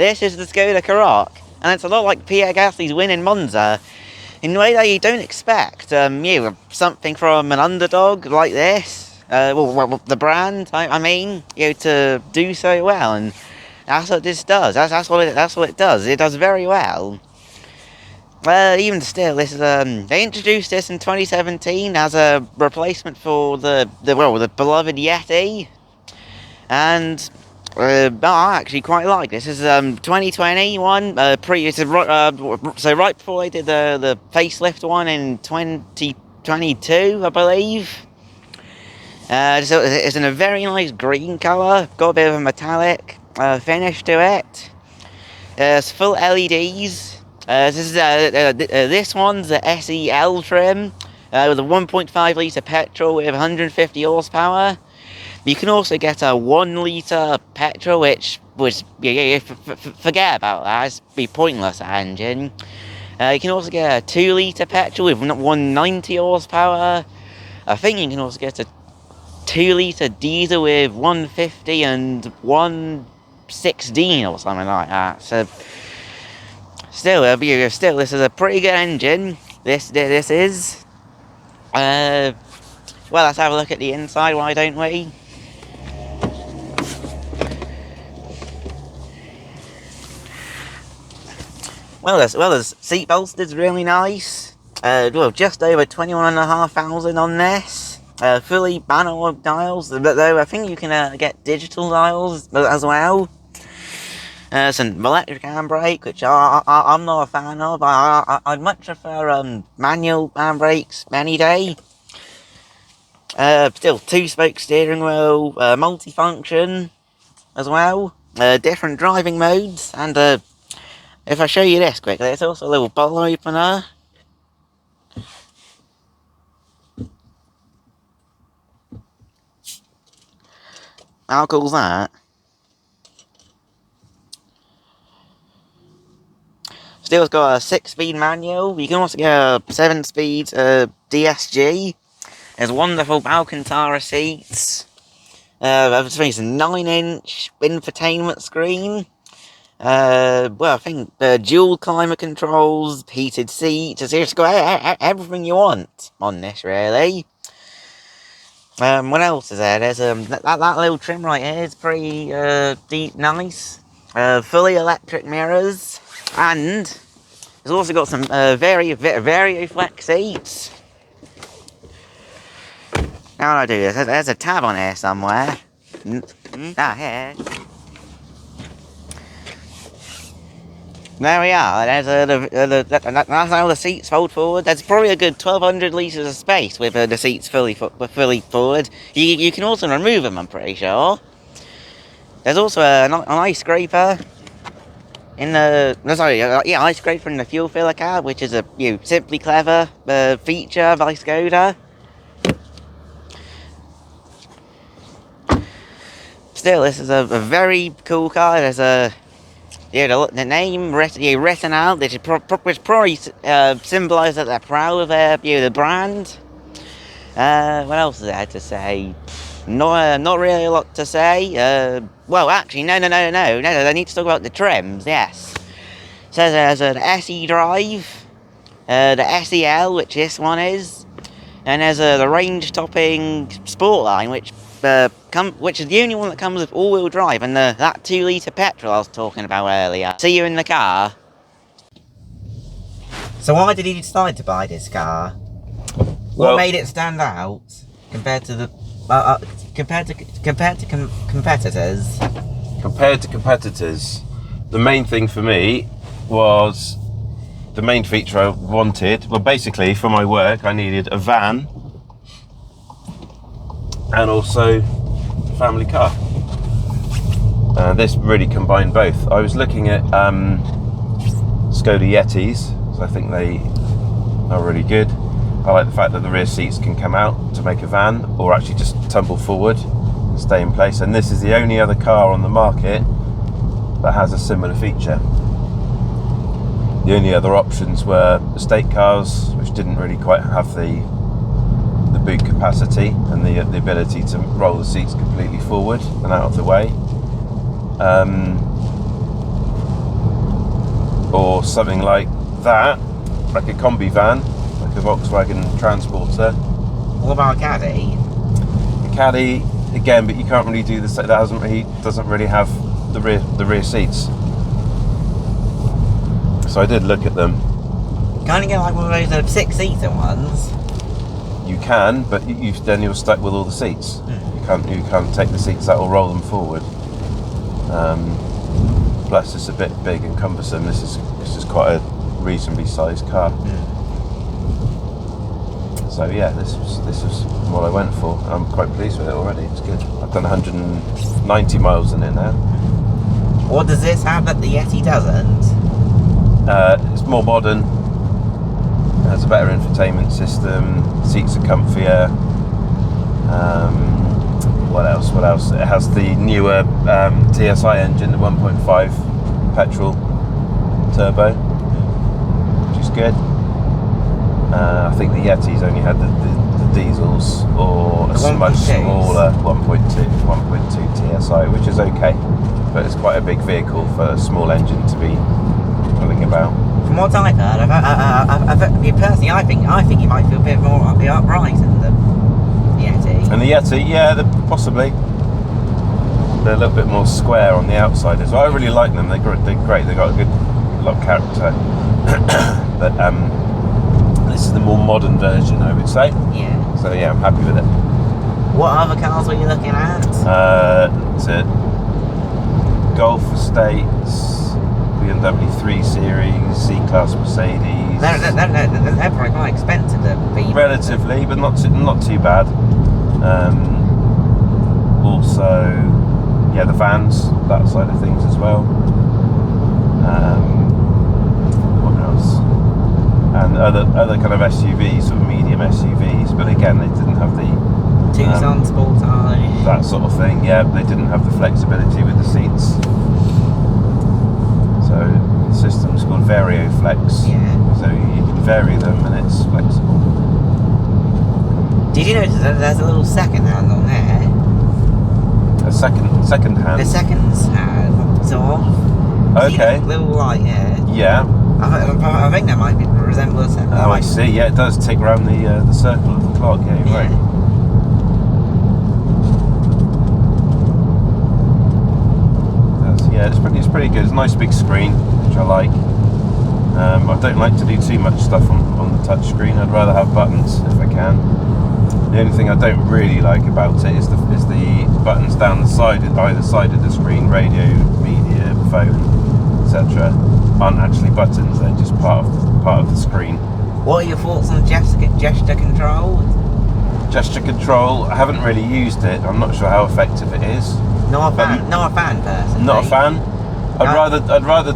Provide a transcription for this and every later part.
This is the Skoda Karoq, and it's a lot like Pierre Gasly's win in Monza, in a way that you don't expect. Something from an underdog like this, the brand, I mean, to do so well, and that's what this does. That's what it does. It does very well. Even still, this is they introduced this in 2017 as a replacement for the beloved Yeti, and I actually quite like this. This is 2021. So right before they did the facelift one in 2022, I believe. So it's in a very nice green colour. Got a bit of a metallic finish to it. It's full LEDs. This one's the SE L trim with a 1.5 litre petrol with 150 horsepower. You can also get a 1 litre petrol, which was forget about that. It's be pointless, that engine. You can also get a 2 litre petrol with 190 horsepower. I think you can also get a 2 litre diesel with 150 and 116 or something like that. So still, this is a pretty good engine. This is. Well, let's have a look at the inside. Why don't we? Well, the seat bolster's really nice. Just over 21,500 on this. Fully analog dials, though I think you can get digital dials as well. Some electric handbrake, which I'm not a fan of. I'd much prefer manual handbrakes any day. Still 2-spoke steering wheel, multifunction as well. Different driving modes, and if I show you this quickly, it's also a little bottle opener. How cool's that? Still, it's got a 6-speed manual. You can also get a 7-speed DSG. There's wonderful Alcantara seats. I think it's a 9-inch infotainment screen. I think dual climate controls, heated seats. It's got everything you want on this, really. What else is there? There's that little trim right here is pretty nice. Fully electric mirrors, and it's also got some very flex seats. How do I do this? There's a tab on here somewhere. Here. There we are. That's how the seats fold forward. There's probably a good 1,200 litres of space with the seats fully forward. You can also remove them, I'm pretty sure. There's also an ice scraper in the ice scraper in the fuel filler cab, which is a simply clever feature by Skoda. Still, this is a very cool car. There's a the name written out, which probably symbolises that they're proud of the brand. What else is there to say? Not really a lot to say. Well, actually, no. I need to talk about the trims. Yes, so there's an SE Drive, the SE L, which this one is, and there's the range-topping Sportline, which is the only one that comes with all-wheel drive, and that 2 litre petrol I was talking about earlier. See you in the car. So why did you decide to buy this car? What made it stand out compared to the competitors? Compared to competitors, the main thing for me was the main feature I wanted. Well, basically, for my work, I needed a van and also a family car. This really combined both. I was looking at Skoda Yetis, so I think they are really good. I like the fact that the rear seats can come out to make a van, or actually just tumble forward and stay in place. And this is the only other car on the market that has a similar feature. The only other options were estate cars, which didn't really quite have the boot capacity and the ability to roll the seats completely forward and out of the way. or something like that, like a combi van, like a Volkswagen Transporter. What about a Caddy? A Caddy again, but you can't really do this. That doesn't really have the rear seats. So I did look at them. Can't you get like one of those 6-seater ones? You can, but then you're stuck with all the seats. You can't take the seats out or roll them forward. Plus, it's a bit big and cumbersome. This is quite a reasonably sized car. So yeah, this was what I went for. I'm quite pleased with it already. It's good. I've done 190 miles in it now. What does this have that the Yeti doesn't? It's more modern. It has a better infotainment system. Seats are comfier. What else? It has the newer TSi engine, the 1.5 petrol turbo, which is good. I think the Yetis only had the diesels, or a much smaller 1.2 TSI, which is okay, but it's quite a big vehicle for a small engine to be pulling about. From what I've heard, personally, I think you might feel a bit more upright in the Yeti. And the Yeti, yeah, possibly. They're a little bit more square on the outside as well. I really like them. They're great. They've got a lot of character. But this is the more modern version, I would say. Yeah. So yeah, I'm happy with it. What other cars were you looking at? It's a Golf Estates, BMW 3 Series, C-Class Mercedes. They're probably quite expensive to be. Relatively, but not too bad. Also, yeah, the vans, that side of things as well. What else? And other kind of SUVs, sort of medium SUVs, but again, they didn't have the Tucson Sportage. that sort of thing. Yeah, they didn't have the flexibility with the seats. So the system's called VarioFlex. Yeah. So you can vary them and it's flexible. Did you notice that there's a little second hand on there? A second hand. The seconds hand, sort of. Okay. See that little light here? Yeah. I think that might be resemble a second. Oh, I see. Yeah, it does tick around the circle of the clock. Yeah, you're right. It's pretty good. It's a nice big screen, which I like. I don't like to do too much stuff on the touch screen. I'd rather have buttons if I can. The only thing I don't really like about it is the buttons down the side, either side of the screen, radio, media, phone, etc. aren't actually buttons. They're just part of the screen. What are your thoughts on gesture control? Gesture control, I haven't really used it. I'm not sure how effective it is. Not a fan person. Not a fan. I'd rather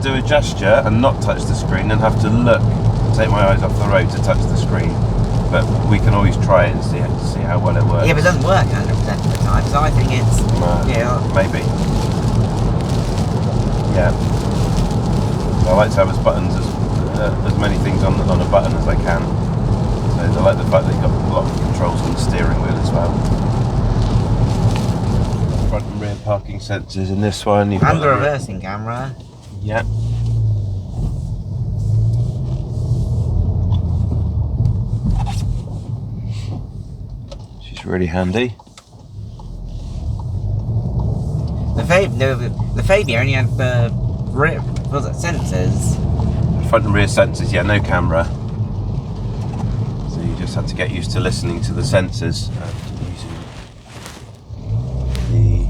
do a gesture and not touch the screen than have to take my eyes off the road to touch the screen. But we can always try it and see how well it works. Yeah, but it doesn't work 100% of the time, so I think it's maybe. Yeah. So I like to have as many things on a button as I can. So I like the fact that you've got a lot of controls on the steering wheel as well. Front and rear parking sensors in this one. And the reversing camera. Yeah. She's really handy. The Fabia only had sensors. Front and rear sensors, yeah, no camera. So you just had to get used to listening to the sensors and using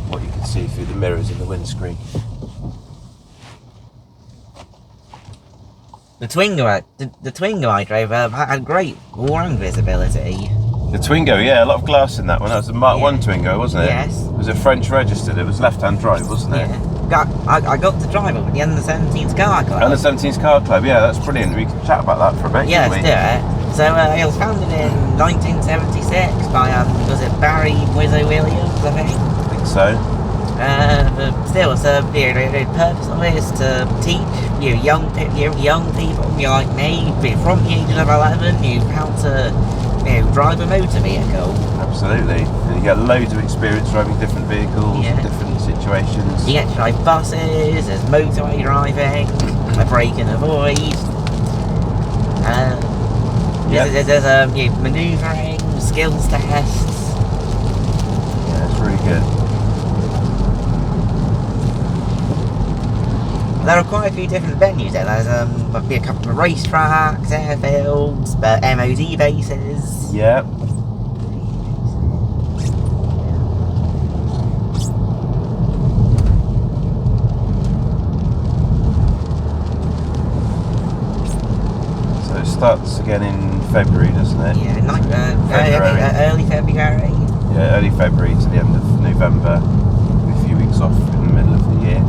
what you can see through the mirrors in the windscreen. The Twingo I drove had great all-round visibility. The Twingo, yeah, a lot of glass in that one. That was a Mark 1 Twingo, wasn't it? Yes. Was it French registered? It was left-hand drive, wasn't it? Yeah. I got to drive it with the Under 17's Car Club. Under 17's Car Club, yeah, that's brilliant. We can chat about that for a bit, yeah, can't we? let's do it. So it was founded in 1976 by, was it Barry Wizzo Williams, I think? I think so. Still, it's the purpose of it is to teach young people, like me, from the age of 11, how to drive a motor vehicle. Absolutely. And you get loads of experience driving different vehicles, different situations. situations. You get to drive buses, there's motorway driving, a brake and avoid. There's manoeuvring, skills tests. Yeah, it's really good. There are quite a few different venues there. There's might be a couple of racetracks, airfields, MOD bases. Yeah. So it starts again in February, doesn't it? Yeah, early February. Yeah, early February to the end of November, with a few weeks off in the middle of the year.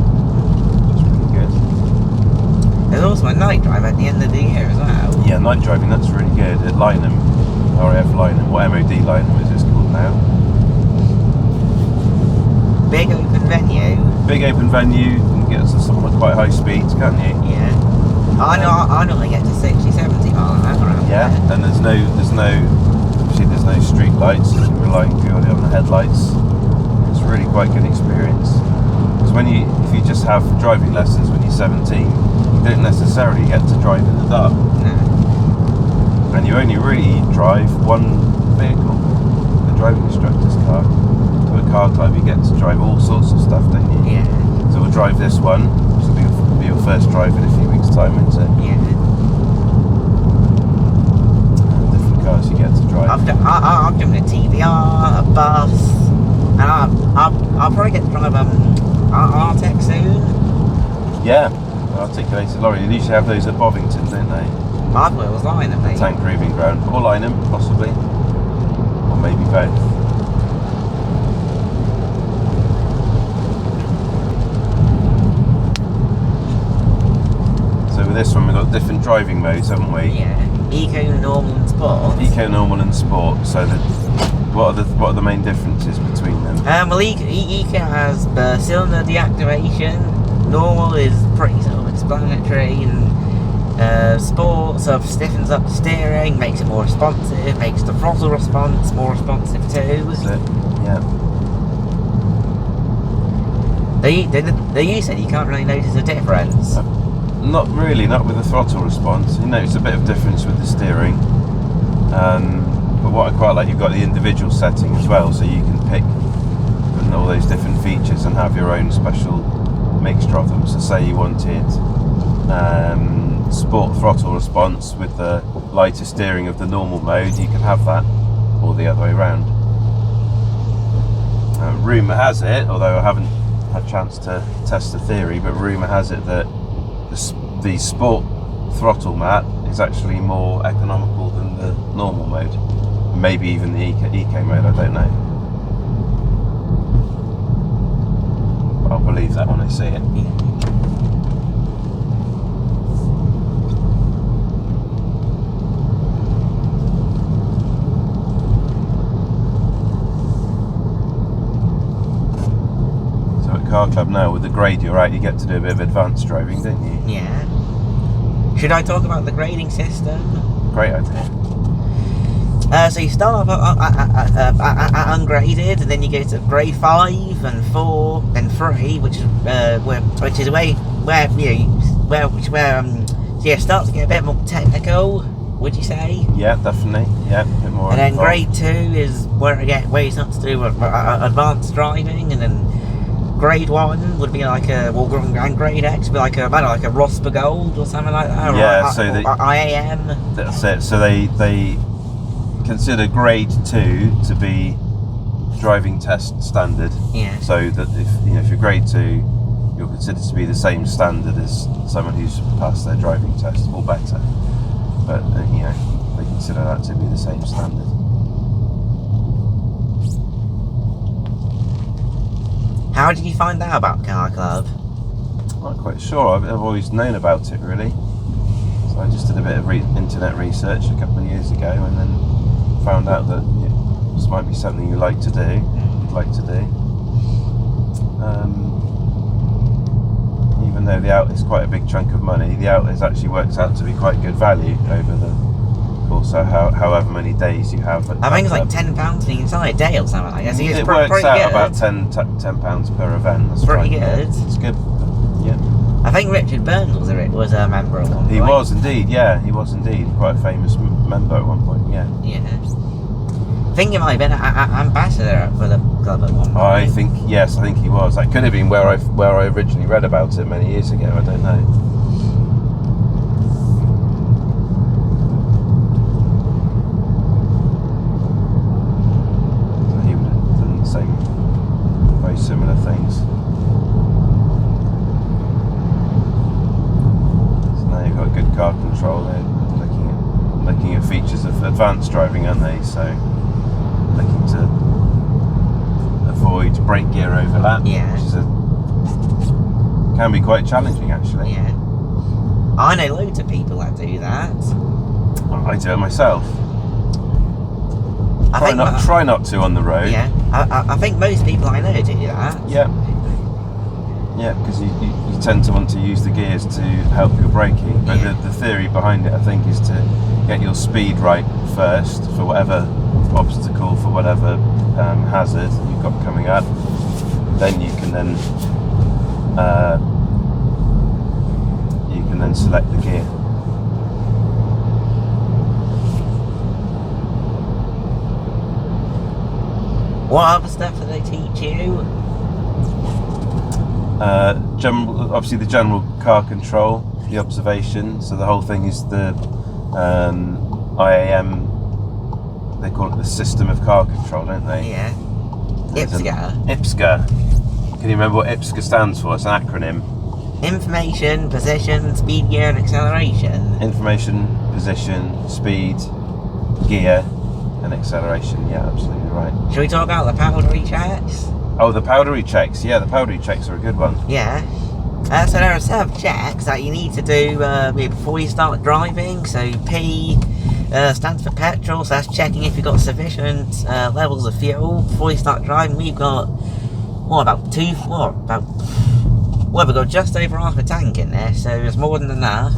There's also a night drive at the end of the year as well. Yeah, night driving, that's really good at Lynham, RAF Lynham, or MOD Lynham as it's called now. Big open venue. Big open venue, you can get to somewhat quite high speeds, can't you? Yeah. I normally get to 60, 70 miles an hour around Yeah, there. and there's no street lights, you can rely purely on the headlights. It's really quite good experience. Because if you just have driving lessons when you're 17, you don't necessarily get to drive in the dark. No. And you only really drive one vehicle, the driving instructor's car. To a car club you get to drive all sorts of stuff, don't you? Yeah. So we'll drive this one, which will be your first drive in a few weeks' time, isn't it? Yeah. Different cars you get to drive. I've driven a TBR, a bus, and I'll probably get to drive Artec soon. Yeah, articulated lorry. They usually have those at Bovington, don't they? Hardware was Lynham, mate. Tank proving ground. Or Lynham, possibly. Or maybe both. So with this one we've got different driving modes, haven't we? Yeah. Eco, normal and sport. Eco, normal and sport. So what are the main differences between them? Well, Eco has cylinder deactivation. Normal is pretty self-explanatory, and sport sort of stiffens up the steering, makes it more responsive, makes the throttle response more responsive too. That's it. Yeah. You said you can't really notice a difference. Not really, not with the throttle response. You notice a bit of difference with the steering. But what I quite like, you've got the individual setting as well, so you can pick all those different features and have your own special mixture of them. So say you wanted sport throttle response with the lighter steering of the normal mode, you can have that, or the other way around. Rumour has it, although I haven't had a chance to test the theory, but rumour has it that the sport throttle mat is actually more economical than the normal mode. Maybe even the eco mode, I don't know. But I'll believe that when I see it. So at Car Club now, with the grade you're at, you get to do a bit of advanced driving, don't you? Yeah. Should I talk about the grading system? Great idea. So you start off at ungraded, and then you go to grade 5 and 4 and 3, which is it starts to get a bit more technical. Would you say? Yeah, definitely. Yeah, a bit more. And then involved. grade 2 is where you start to do advanced driving, and then grade 1 would be like and grade X would be like a Rosper Gold or something like that. Yeah, or, so or IAM. That's it. So they consider grade 2 to be driving test standard. Yeah. So that if you're grade 2, you're considered to be the same standard as someone who's passed their driving test or better. But they consider that to be the same standard. How did you find out about Car Club? I'm not quite sure. I've always known about it really. So I just did a bit of internet research a couple of years ago, and then found out that this might be something you'd like to do. Even though the out is quite a big chunk of money, the out actually works out to be quite good value over the Also, however many days you have. I think it's like £10 for the entire day or something like that. So it's it pretty works out good. about £10 per event. That's pretty fine. good. It's good. Yeah. I think Richard Burns was a member at one point. He was indeed. Yeah, he was indeed quite a famous member at one point. Yeah. Yeah. I think he might have been an ambassador for the club at one point. I think he was. That could have been where I originally read about it many years ago. I don't know. So he would have done the same, very similar things. So now you've got good car control. They're looking at features of advanced driving, aren't they? So looking to avoid brake gear overlap, Yeah. which can be quite challenging actually. Yeah. I know loads of people that do that. I do it myself. I Try not to on the road. Yeah. I think most people I know do that. Yeah. Yeah, because you tend to want to use the gears to help your braking. But Yeah. the theory behind it, I think, is to get your speed right first for whatever obstacle, for whatever hazard you've got coming up. Then you can then select the gear. What other stuff do they teach you? Obviously the general car control, the observation. So the whole thing is the IAM. They call it the system of car control, don't they? Yeah. IPSCA. Can you remember what IPSCA stands for? It's an acronym. Information, position, speed, gear, and acceleration. Information, position, speed, gear, and acceleration. Yeah, absolutely right. Shall we talk about the powdery checks? Oh, the powdery checks. Yeah, the powdery checks are a good one. Yeah. So there are some checks that you need to do before you start driving. So P stands for petrol, so that's checking if you've got sufficient levels of fuel before you start driving. We've got we've got just over half a tank in there, so it's more than enough.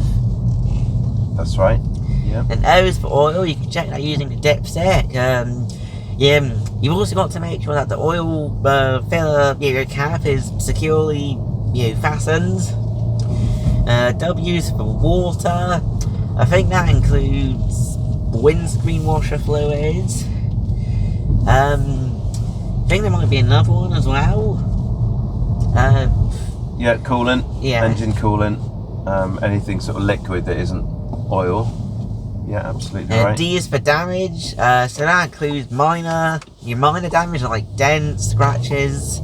That's right. Yeah. And O's for oil, you can check that using the dipstick. You've also got to make sure that the oil filler cap is securely fastened. W's for water. I think that includes windscreen washer fluids. I think there might be another one as well. Yeah, coolant. Yeah. Engine coolant. Anything sort of liquid that isn't oil. Yeah, absolutely right. D is for damage, so that includes minor damage like dents, scratches.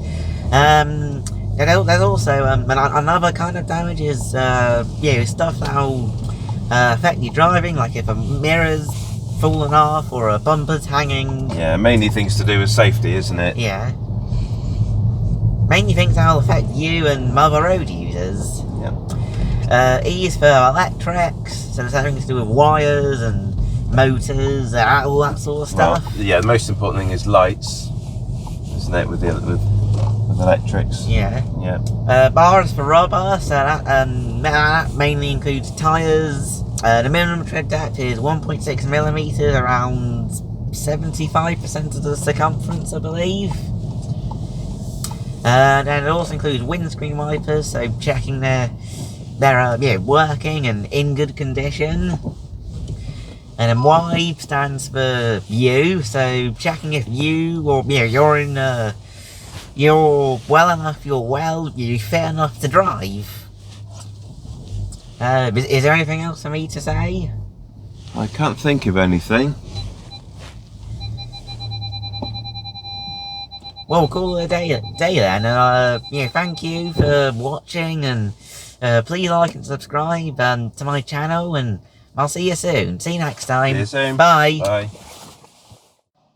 There's also another kind of damage is stuff that'll affect your driving, like if a mirror's fallen off or a bumper's hanging. Yeah, mainly things to do with safety, isn't it? Yeah. Mainly things that'll affect you and other road users. Yeah. E is for electrics, so there's everything to do with wires and motors, all that sort of stuff. Well, yeah, the most important thing is lights, isn't it, with electrics? Yeah. Yeah. Bar is for rubber, so that mainly includes tyres. The minimum tread depth is 1.6 millimeters, around 75% of the circumference, I believe. Then it also includes windscreen wipers, so checking they're working and in good condition. And then Y stands for U, so checking if you're fit enough to drive. Is there anything else for me to say? I can't think of anything. Well, we'll call it a day then. Thank you for watching, and please like and subscribe to my channel, and I'll see you soon. See you next time. See you soon. Bye. Bye.